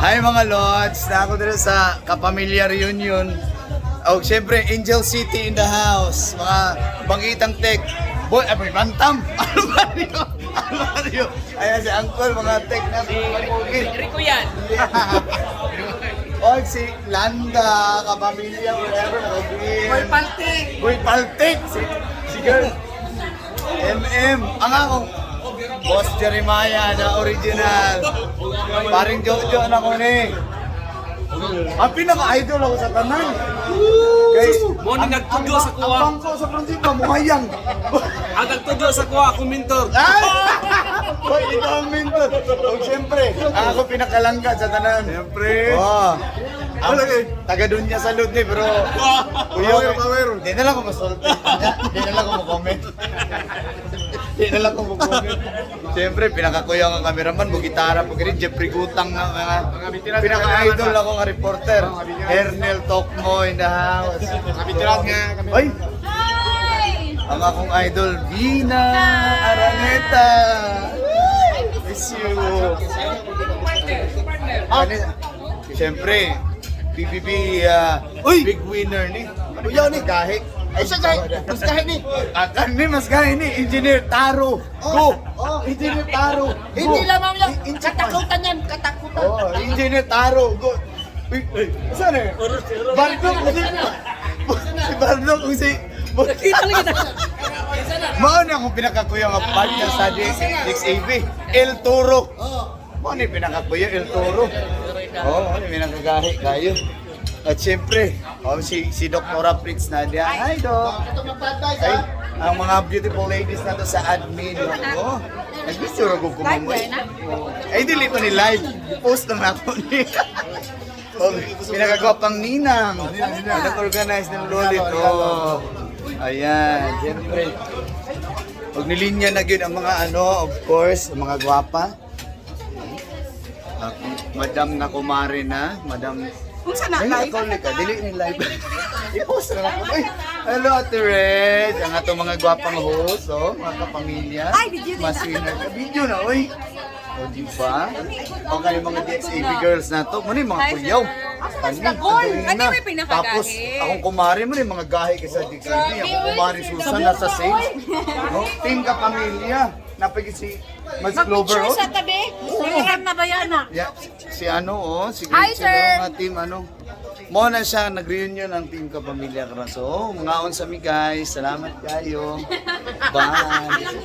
Hi mga lods, na ako dito sa Kapamilya Reunion. Oh, syempre Angel City in the house. Mga bangitang tech. Boy, ay bantam. Almario. Ayan si Uncle, mga tech na Rico yan. O si Landa, Kapamilya, whatever. Boy Paltik. Boy Paltik. Si girl. MM. Ang akong Boss Jeremiah na original. Paring Jojo na ko ni. Ang pinaka-idol ako sa tanan. Guys, Mo ni nagtudyo sa kuwa. Ang bangko sa prinsipa, muhayang. Ang nagtudyo sa kuwa, ako mentor. Hoy, ikaw ang mentor. O siyempre, ako pinakalangga sa tanan. Siyempre. Ang taga doon niya sa Lud pero kuya, hindi na lang ako masulti. Hindi na lang ako mag-comment. Hindi na lang ako mag-comment. Siyempre, pinakakuya ang cameraman, bugitara po rin, Jeffrey Gutang na mga pinaka-idol ako nga reporter. Ernel Tokmo in the house. Ay! Ang akong idol, Vina Araneta. Miss you. Siyempre, BBB big winner ni. Uyaw ni Gahi. Ay siya Gahi. Mas Gahi ni. Akan ni mas Gahi ni Engineer Taro. Go. Engineer Taro. Hindi lamang yung katakutan yan, katakutan. Engineer Taro. Go. Saan eh? Bardok. Si Bardok kung si... Nakita lang kita. Mao na akong pinakakuya nga partner sa DXAB. El Toro. Mao ni pinakakuya El Toro. Ano yung pinakagahi kayo. At siyempre, si Dr. Prince Nadia. Hi, Doc. Ay, ang mga beautiful ladies na to sa admin. Nag-gusto rin ko kumamay. Ay, dili ko ni live. Post lang ako ni. Pinakagwapang ninang. Nag-organize ng lolit. Ayan, siyempre. Huwag nilinya na yun ang mga of course, ang mga gwapa. Madam na kumare na, Madam. Kung saan na live? Dili ni live. I-post na ako. Ay, hello Ate Red. Ang atong mga gwapang host, mga kapamilya. Ay, video din. Mas winner ka. Video na, oy. O, di ba? O kayo mga DXAB girls na to. Muna yung mga kuyaw. Ano may pinakagahi? Tapos, akong kumari mo yung mga gahi ka sa DXAB. Akong kumari Susan nasa sales. Team Kapamilya. Napagin si Mads Clover. Mag-picture sa tabi. Siram na ba yan ah? Yeah, si si Hi, sir! Mga team mo na siya, nag-reunion ang team Kapamilya Kraso. Mga on sa mi guys, salamat kayo. Bye!